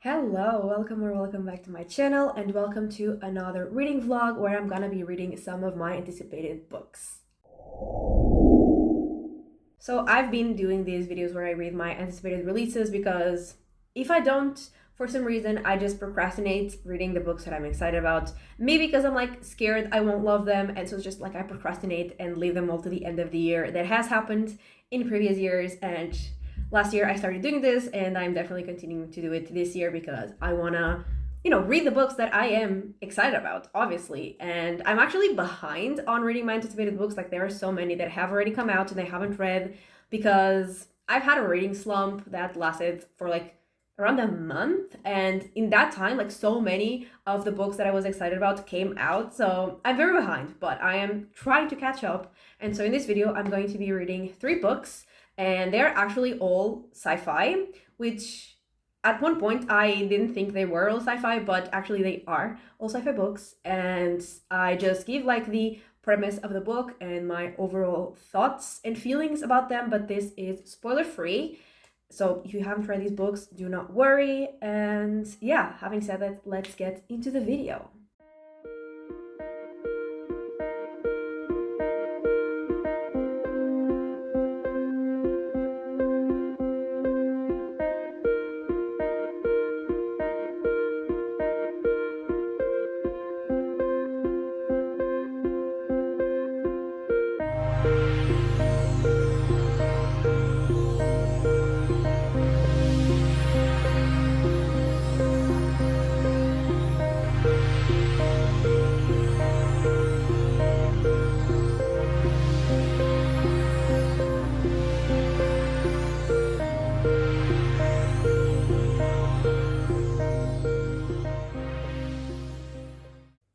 Hello, welcome or welcome back to my channel and welcome to another reading vlog where I'm gonna be reading some of my anticipated books. So I've been doing these videos where I read my anticipated releases because if I don't, for some reason, I just procrastinate reading the books that I'm excited about. Maybe because I'm like scared I won't love them, and so it's just like I procrastinate and leave them all to the end of the year. That has happened in previous years, and last year I started doing this, and I'm definitely continuing to do it this year because I wanna read the books that I am excited about, obviously. And I'm actually behind on reading my anticipated books. Like, there are so many that have already come out and I haven't read because I've had a reading slump that lasted for like around a month. And in that time, like, so many of the books that I was excited about came out. So I'm very behind, but I am trying to catch up. And so in this video, I'm going to be reading 3 books, and they're actually all sci-fi, which at one point I didn't think they were all sci-fi, but actually they are all sci-fi books. And I just give like the premise of the book and my overall thoughts and feelings about them, but this is spoiler free. So if you haven't read these books, do not worry. And yeah, having said that, let's get into the video.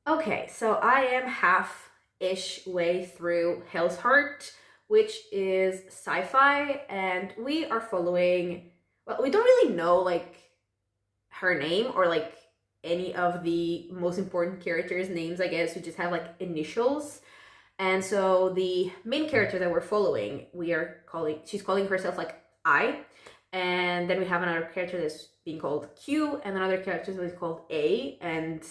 Okay, so I am half-ish way through Hell's Heart, which is sci-fi, and we are following, well, we don't really know like her name or like any of the most important characters' names, I guess. We just have like initials. And so the main character that we're following, she's calling herself like I. And then we have another character that's being called Q, and another character that's called A. And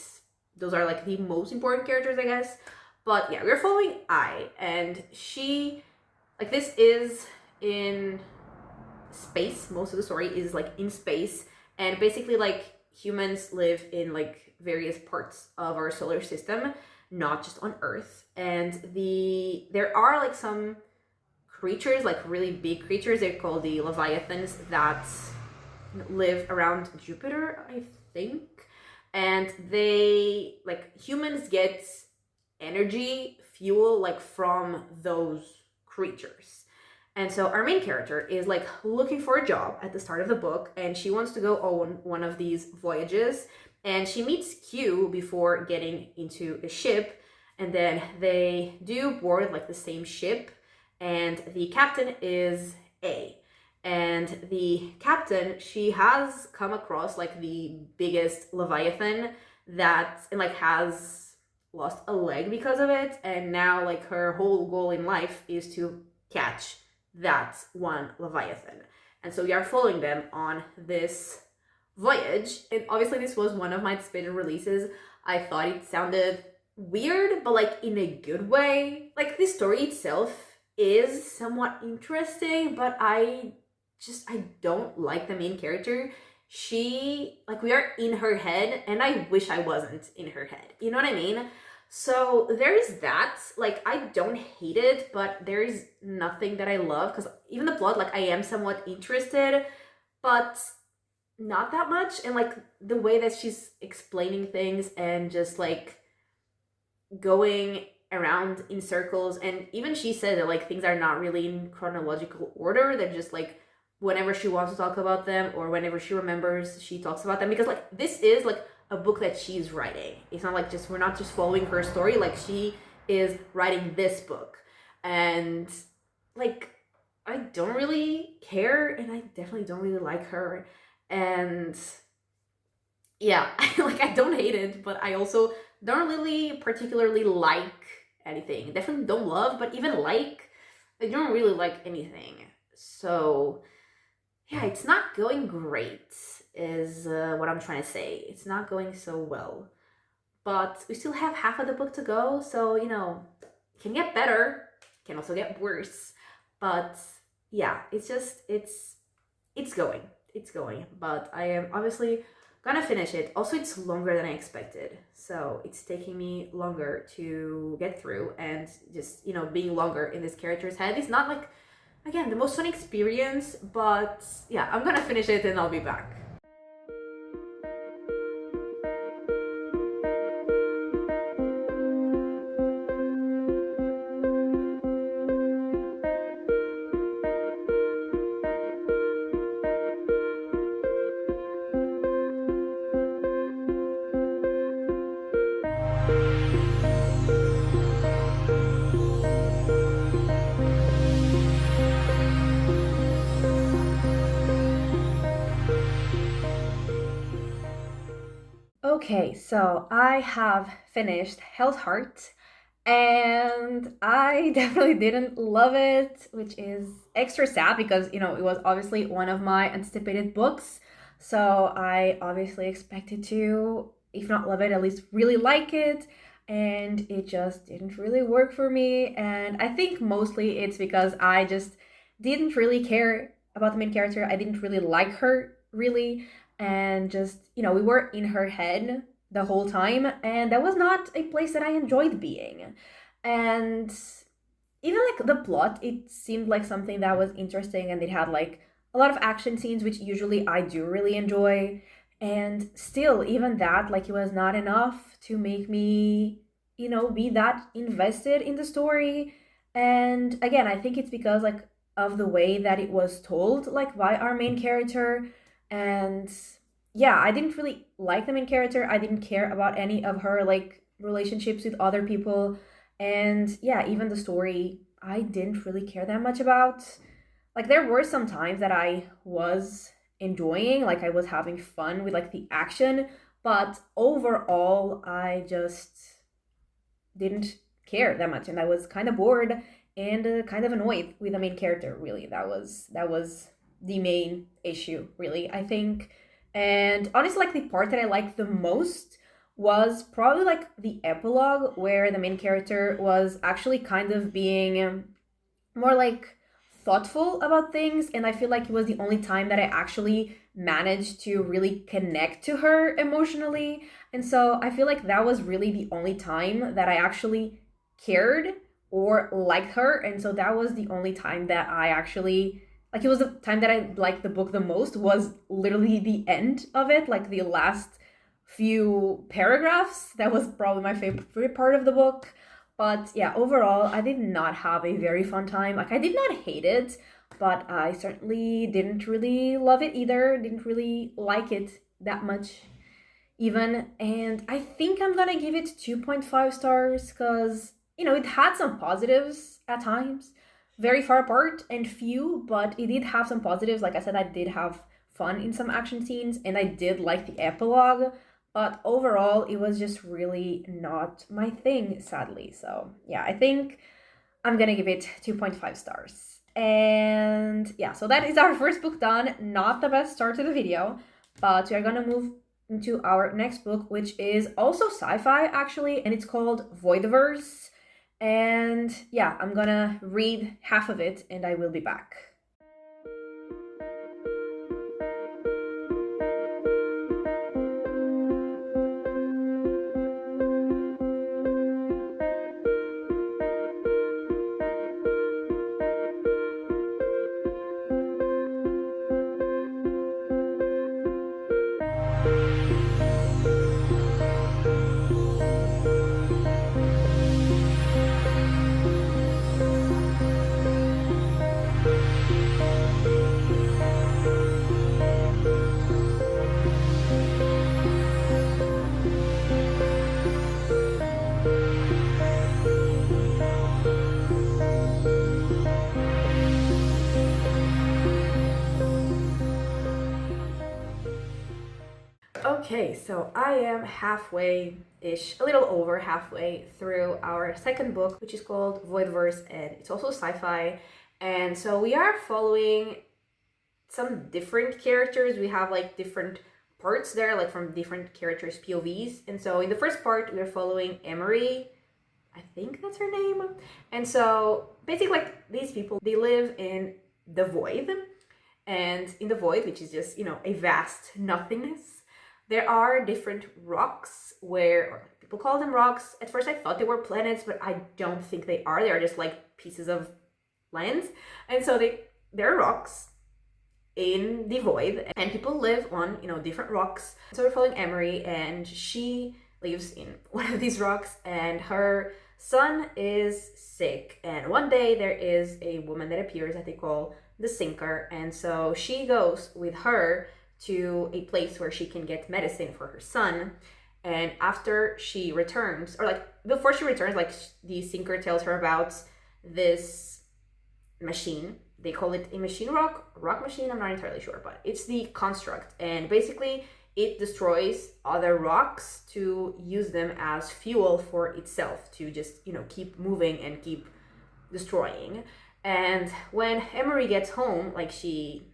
those are like the most important characters, I guess. But yeah, we're following I. And she, like, this is in space. Most of the story is like in space. And basically, like, humans live in like various parts of our solar system, not just on Earth. And there are like some creatures, like really big creatures, they're called the Leviathans, that live around Jupiter, I think. And they, like, humans get energy, fuel, like, from those creatures. And so our main character is like looking for a job at the start of the book, and she wants to go on one of these voyages, and she meets Q before getting into a ship, and then they do board like the same ship, and the captain is A. And the captain, she has come across like the biggest Leviathan and like has lost a leg because of it, and now like her whole goal in life is to catch that one Leviathan. And so we are following them on this voyage. And obviously this was one of my anticipated releases. I thought it sounded weird, but like in a good way. Like, the story itself is somewhat interesting, but I don't like the main character. She, like, we are in her head, and I wish I wasn't in her head. You know what I mean? So there is that. Like, I don't hate it, but there is nothing that I love, because even the plot, like, I am somewhat interested, but not that much. And like the way that she's explaining things and just like going around in circles, and even she said that like things are not really in chronological order. They're just like whenever she wants to talk about them or whenever she remembers, she talks about them, because like this is like a book that she's writing. It's not like we're not just following her story. Like, she is writing this book, and like I don't really care, and I definitely don't really like her. And yeah, like, I don't hate it, but I also don't really particularly like anything. Definitely don't love, but even like, I don't really like anything. So yeah, it's not going great. is what I'm trying to say. It's not going so well. But we still have half of the book to go, so it can get better, can also get worse. But yeah, it's going. It's going. But I am obviously gonna finish it. Also, it's longer than I expected. So it's taking me longer to get through, and just, being longer in this character's head is not like, again, the most fun experience, but yeah, I'm gonna finish it and I'll be back. Okay, so I have finished Hell's Heart, and I definitely didn't love it, which is extra sad because, it was obviously one of my anticipated books. So I obviously expected to, if not love it, at least really like it. And it just didn't really work for me. And I think mostly it's because I just didn't really care about the main character. I didn't really like her, really. And just, we were in her head the whole time, and that was not a place that I enjoyed being. And even like the plot, it seemed like something that was interesting, and it had like a lot of action scenes, which usually I do really enjoy. And still, even that, like, it was not enough to make me, be that invested in the story. And again, I think it's because like of the way that it was told, like by our main character. And yeah, I didn't really like the main character. I didn't care about any of her like relationships with other people. And yeah, even the story, I didn't really care that much about. Like, there were some times that I was enjoying, like, I was having fun with like the action, but overall, I just didn't care that much, and I was kind of bored and kind of annoyed with the main character. Really, that was the main issue. Really, I think. And honestly, like, the part that I liked the most was probably like the epilogue, where the main character was actually kind of being more like thoughtful about things, and I feel like it was the only time that I actually managed to really connect to her emotionally. And so I feel like that was really the only time that I actually cared or liked her. And so that was the only time that I actually, like, it was the time that I liked the book the most, was literally the end of it, like the last few paragraphs. That was probably my favorite part of the book. But yeah, overall, I did not have a very fun time. Like, I did not hate it, but I certainly didn't really love it either. Didn't really like it that much, even. And I think I'm gonna give it 2.5 stars because, it had some positives at times, very far apart and few, but it did have some positives. Like I said, I did have fun in some action scenes, and I did like the epilogue, but overall it was just really not my thing, sadly. So yeah, I think I'm gonna give it 2.5 stars. And yeah, so that is our first book done. Not the best start to the video, but we are gonna move into our next book, which is also sci-fi actually, and it's called Voidverse. And yeah, I'm gonna read half of it and I will be back. Okay, so I am halfway ish, a little over halfway through our second book, which is called Voidverse, and it's also sci fi. And so we are following some different characters. We have like different parts there, like from different characters' POVs. And so in the first part, we're following Emery. I think that's her name. And so basically, like, these people, they live in the void. And in the void, which is just, a vast nothingness, there are different rocks where, or people call them rocks. At first I thought they were planets, but I don't think they are. They are just like pieces of land. And so they're rocks in the void, and people live on, different rocks. So we're following Emery, and she lives in one of these rocks, and her son is sick. And one day there is a woman that appears that they call the Sinker, and so she goes with her to a place where she can get medicine for her son. And after she returns, or like before she returns, like the Sinker tells her about this machine. They call it a machine rock machine, I'm not entirely sure, but it's the construct. And basically it destroys other rocks to use them as fuel for itself, to just, keep moving and keep destroying. And when Emery gets home, like, she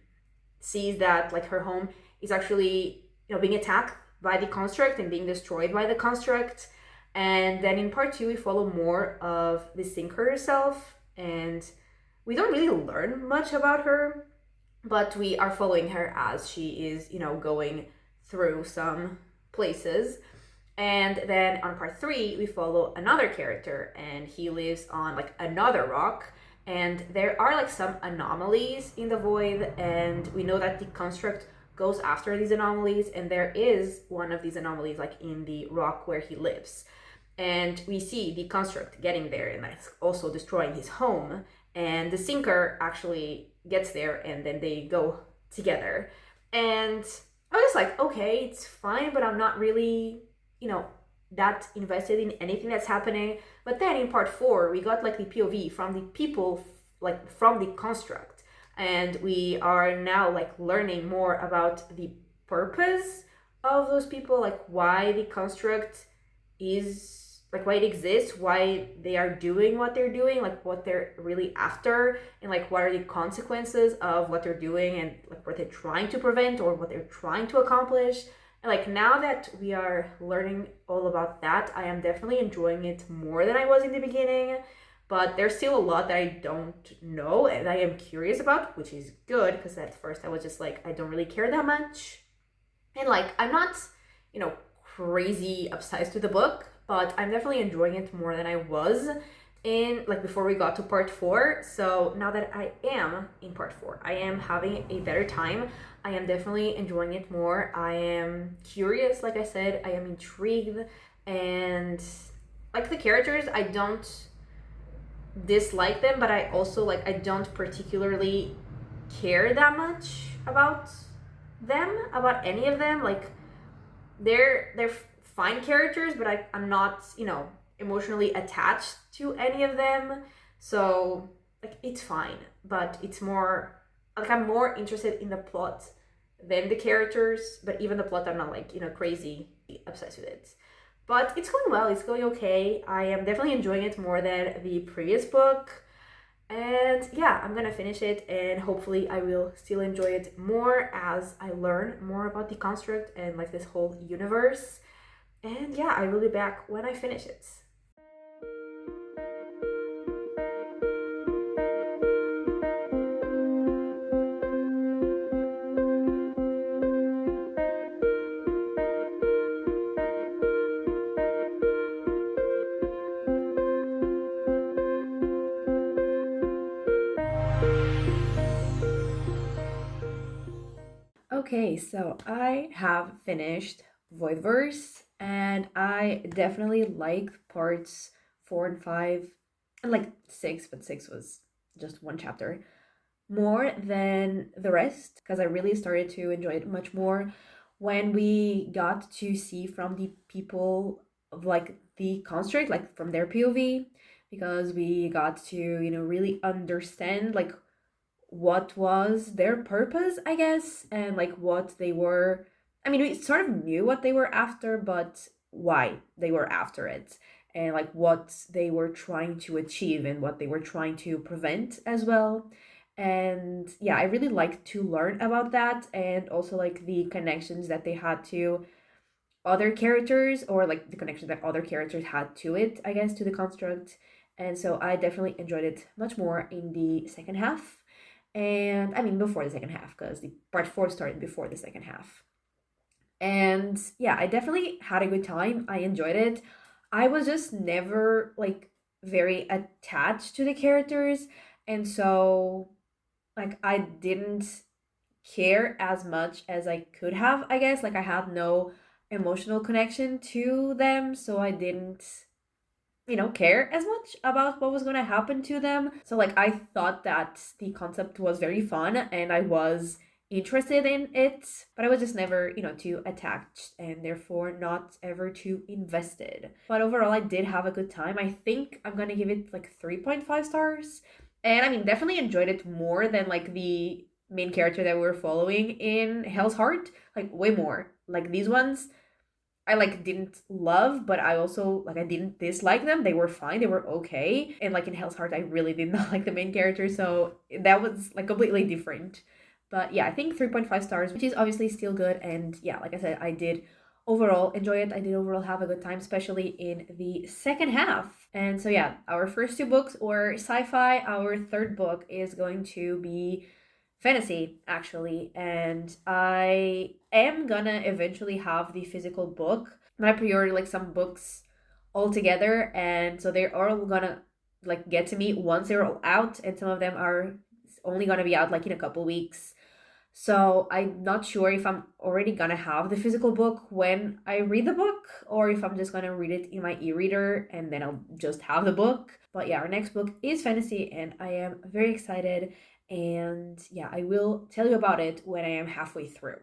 sees that, like, her home is actually, being attacked by the construct and being destroyed by the construct. And then in part 2, we follow more of the Sinker herself, and we don't really learn much about her, but we are following her as she is, going through some places. And then on part 3, we follow another character, and he lives on, like, another rock. And there are, like, some anomalies in the void, and we know that the construct goes after these anomalies, and there is one of these anomalies, like, in the rock where he lives. And we see the construct getting there, and that's also destroying his home. And the Sinker actually gets there, and then they go together. And I was like, okay, it's fine, but I'm not really, that invested in anything that's happening. But then in part 4, we got, like, the POV from the people, like, from the construct. And we are now, like, learning more about the purpose of those people, like, why the construct is, like, why it exists, why they are doing what they're doing, like, what they're really after, and, like, what are the consequences of what they're doing, and, like, what they're trying to prevent or what they're trying to accomplish. And, like, now that we are learning all about that, I am definitely enjoying it more than I was in the beginning. But there's still a lot that I don't know and I am curious about, which is good, because at first I was just like, I don't really care that much. And, like, I'm not, crazy obsessed with the book, but I'm definitely enjoying it more than I was in, like, before we got to part 4. So now that I am in part 4, I am having a better time. I am definitely enjoying it more. I am curious, like I said, I am intrigued, and, like, the characters, I don't dislike them, but I also, like, I don't particularly care that much about them, about any of them. Like, they're fine characters, but I'm not, emotionally attached to any of them. So, like, it's fine, but it's more like I'm more interested in the plot than the characters. But even the plot, I'm not, like, crazy obsessed with it. But it's going well, it's going okay. I am definitely enjoying it more than the previous book. And yeah, I'm gonna finish it, and hopefully I will still enjoy it more as I learn more about the construct and, like, this whole universe. And yeah, I will be back when I finish it. Okay, so I have finished Voidverse, and I definitely like parts 4 and 5, and, like, 6, but 6 was just one chapter, more than the rest, because I really started to enjoy it much more when we got to see from the people of, like, the construct, like, from their POV, because we got to, really understand, like, what was their purpose, I guess, and, like, what they were. I mean, we sort of knew what they were after, but why they were after it, and, like, what they were trying to achieve and what they were trying to prevent as well. And yeah, I really liked to learn about that, and also like the connections that they had to other characters, or like the connection that other characters had to it, I guess, to the construct. And so I definitely enjoyed it much more in the second half. And I mean, before the second half, because the part four started before the second half. And yeah, I definitely had a good time. I enjoyed it. I was just never like very attached to the characters. And so, like, I didn't care as much as I could have, I guess. Like, I had no emotional connection to them, so I didn't, care as much about what was going to happen to them. So, like, I thought that the concept was very fun and I was interested in it, but I was just never, too attached and therefore not ever too invested. But overall, I did have a good time. I think I'm going to give it like 3.5 stars. And I mean, definitely enjoyed it more than like the main character that we were following in Hell's Heart, like way more. Like these ones, I like didn't love, but I also like I didn't dislike them. They were fine. They were okay. And like in Hell's Heart, I really did not like the main character, so that was like completely different. But yeah, I think 3.5 stars, which is obviously still good. And yeah, like I said, I did overall enjoy it. I did overall have a good time, especially in the second half. And so yeah, our first two books were sci-fi. Our third book is going to be fantasy, actually, and I am gonna eventually have the physical book. I pre-ordered like some books all together, and so they're all gonna like get to me once they're all out, and some of them are only gonna be out like in a couple weeks. So I'm not sure if I'm already gonna have the physical book when I read the book, or if I'm just gonna read it in my e-reader and then I'll just have the book. But yeah, our next book is fantasy and I am very excited. And yeah, I will tell you about it when I am halfway through.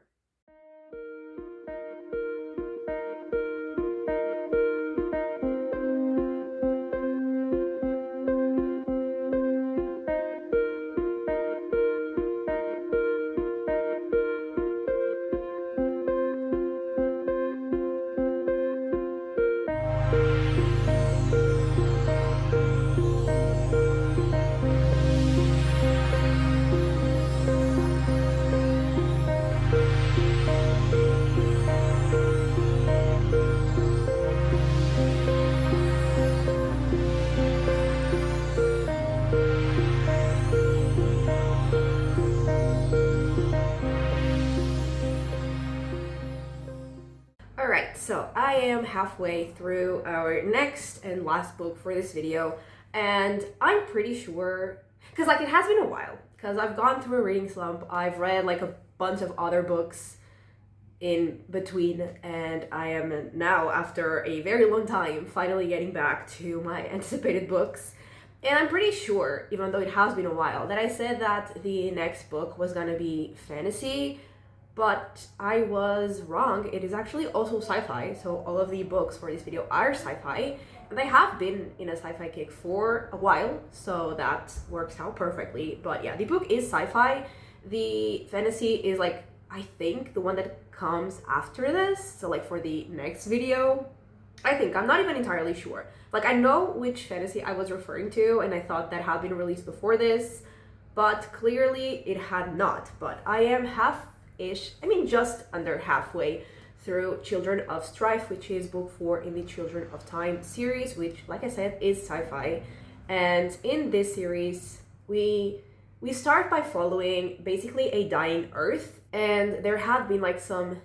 All right, so I am halfway through our next and last book for this video, and I'm pretty sure, because like it has been a while, because I've gone through a reading slump. I've read like a bunch of other books in between, and I am now, after a very long time, finally getting back to my anticipated books. And I'm pretty sure, even though it has been a while, that I said that the next book was gonna be fantasy, but I was wrong. It is actually also sci-fi, so all of the books for this video are sci-fi, and I have been in a sci-fi kick for a while, so that works out perfectly. But yeah, the book is sci-fi. The fantasy is like, I think, the one that comes after this, so like for the next video. I think, I'm not even entirely sure. Like, I know which fantasy I was referring to, and I thought that had been released before this, but clearly it had not. But I am just under halfway through Children of Strife, which is book 4 in the Children of Time series, which, like I said, is sci-fi. And in this series, we start by following basically a dying Earth, and there had been like some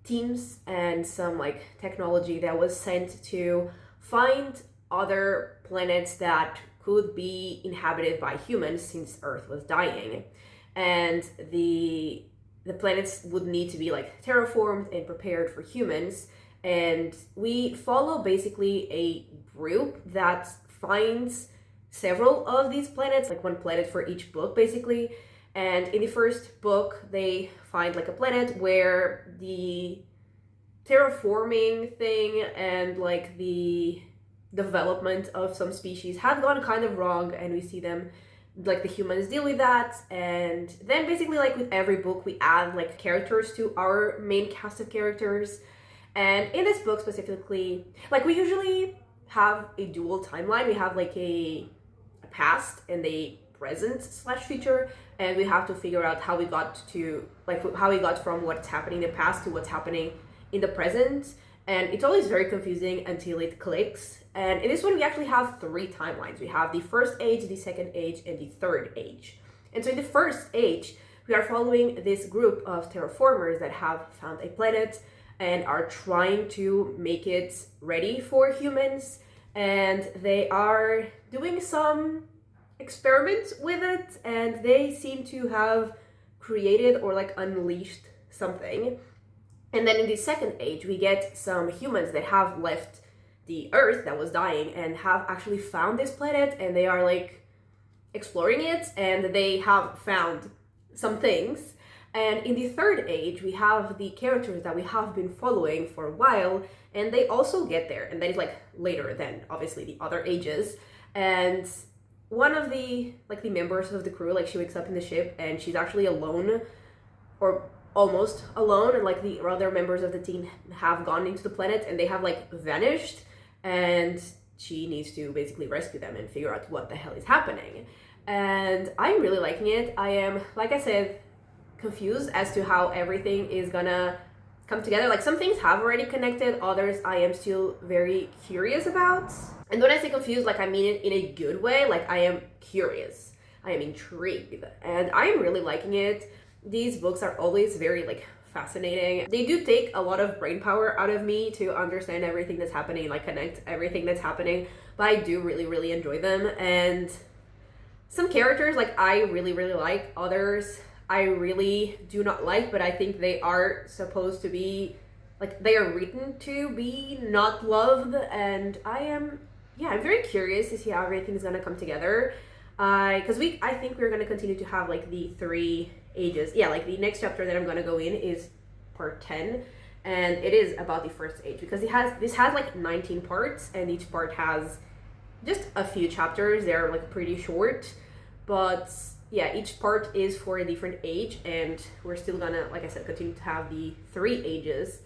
teams and some like technology that was sent to find other planets that could be inhabited by humans since Earth was dying. And the planets would need to be like terraformed and prepared for humans. And we follow basically a group that finds several of these planets, like one planet for each book basically. And in the first book, they find like a planet where the terraforming thing and like the development of some species had gone kind of wrong, and we see them, like the humans, deal with that. And then basically, like with every book, we add like characters to our main cast of characters. And in this book specifically, like we usually have a dual timeline. We have like a past and a present slash future, and we have to figure out how we got to, like, how we got from what's happening in the past to what's happening in the present. And it's always very confusing until it clicks. And in this one, we actually have 3 timelines. We have the first age, the second age, and the third age. And so in the first age, we are following this group of terraformers that have found a planet and are trying to make it ready for humans. And they are doing some experiments with it, and they seem to have created or like unleashed something. And then in the second age, we get some humans that have left the Earth that was dying and have actually found this planet, and they are like exploring it, and they have found some things. And in the third age, we have the characters that we have been following for a while, and they also get there, and that is like later than obviously the other ages. And one of the like the members of the crew, like she wakes up in the ship and she's actually alone, or almost alone, and like the other members of the team have gone into the planet and they have like vanished, and she needs to basically rescue them and figure out what the hell is happening. And I'm really liking it. I am, like I said, confused as to how everything is gonna come together. Like some things have already connected, others I am still very curious about. And when I say confused, like I mean it in a good way. Like I am curious, I am intrigued, and I am really liking it. These books are always very like fascinating. They do take a lot of brain power out of me to understand everything that's happening, like connect everything that's happening, but I do really enjoy them. And some characters like I really like, others I really do not like, but I think they are supposed to be, like they are written to be not loved. And I'm very curious to see how everything's gonna come together. Because I think we're gonna continue to have like the 3 ages. Yeah, like the next chapter that I'm gonna go in is part 10, and it is about the first age, because this has like 19 parts, and each part has just a few chapters. They're like pretty short, but yeah, each part is for a different age, and we're still gonna, like I said, continue to have the 3 ages.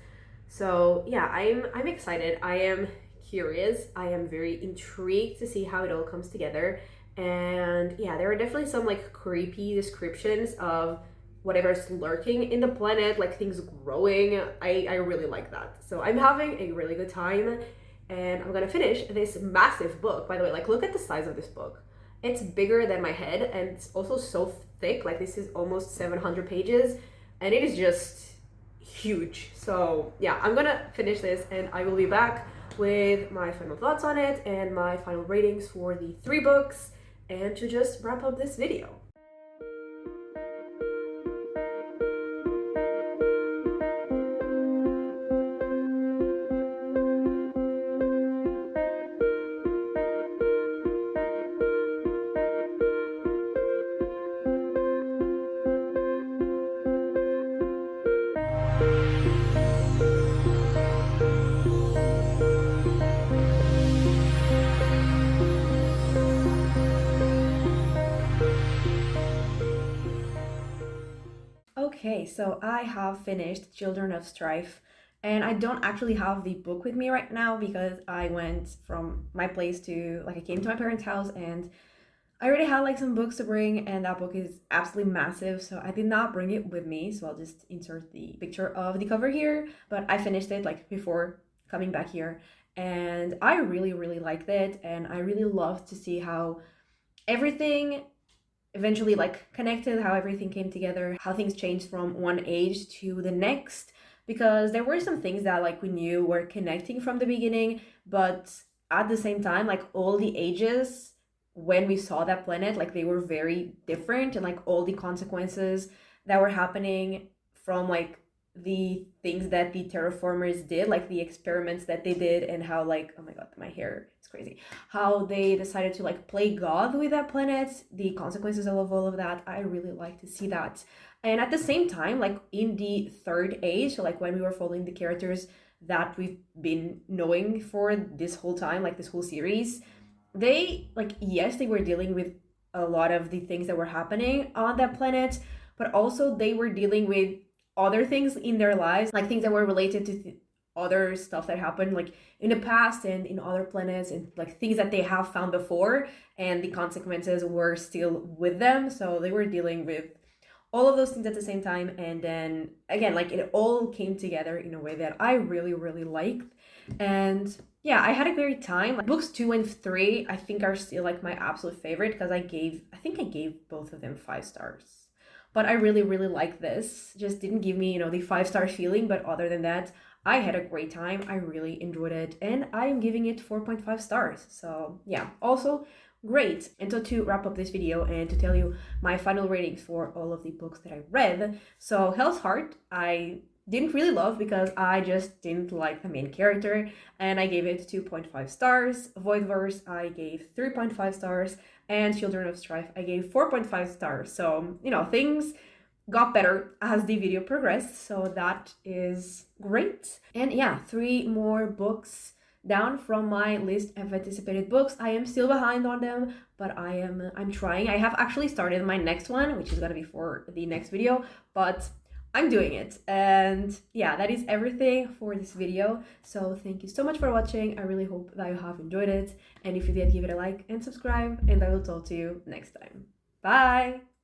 So yeah, I'm excited. I am curious. I am very intrigued to see how it all comes together. And yeah, there are definitely some like creepy descriptions of whatever's lurking in the planet, like things growing. I really like that. So I'm having a really good time, and I'm gonna finish this massive book. By the way, like look at the size of this book. It's bigger than my head, and it's also so thick. Like this is almost 700 pages, and it is just huge. So yeah, I'm gonna finish this, and I will be back with my final thoughts on it and my final ratings for the 3 books, and to just wrap up this video. Okay, so I have finished Children of Strife, and I don't actually have the book with me right now because I went from my place to, like I came to my parents' house, and I already had like some books to bring, and that book is absolutely massive, so I did not bring it with me. So I'll just insert the picture of the cover here, but I finished it like before coming back here, and I really liked it, and I really loved to see how everything eventually like connected, how everything came together, how things changed from one age to the next, because there were some things that like we knew were connecting from the beginning, but at the same time, like all the ages when we saw that planet, like they were very different, and like all the consequences that were happening from like the things that the terraformers did, like the experiments that they did, and how like, oh my god, my hair is crazy, how they decided to like play God with that planet, the consequences of all of that. I really like to see that. And at the same time, like in the third age, so like when we were following the characters that we've been knowing for this whole time, like this whole series, they like, yes, they were dealing with a lot of the things that were happening on that planet, but also they were dealing with other things in their lives, like things that were related to other stuff that happened like in the past and in other planets, and like things that they have found before, and the consequences were still with them. So they were dealing with all of those things at the same time. And then again, like it all came together in a way that I really, really liked. And yeah, I had a great time. Like books 2 and 3, I think are still like my absolute favorite, because I think I gave both of them 5 stars. But I really, really like this. Just didn't give me, the 5-star feeling. But other than that, I had a great time. I really enjoyed it. And I am giving it 4.5 stars. So yeah, also great. And so to wrap up this video and to tell you my final ratings for all of the books that I read. So Hell's Heart, I didn't really love because I just didn't like the main character, and I gave it 2.5 stars. Voidverse, I gave 3.5 stars, and Children of Strife, I gave 4.5 stars. So, things got better as the video progressed, so that is great. And yeah, 3 more books down from my list of anticipated books. I am still behind on them, but I'm trying. I have actually started my next one, which is gonna be for the next video, but I'm doing it. And yeah, that is everything for this video. So thank you so much for watching. I really hope that you have enjoyed it. And if you did, give it a like and subscribe, and I will talk to you next time. Bye!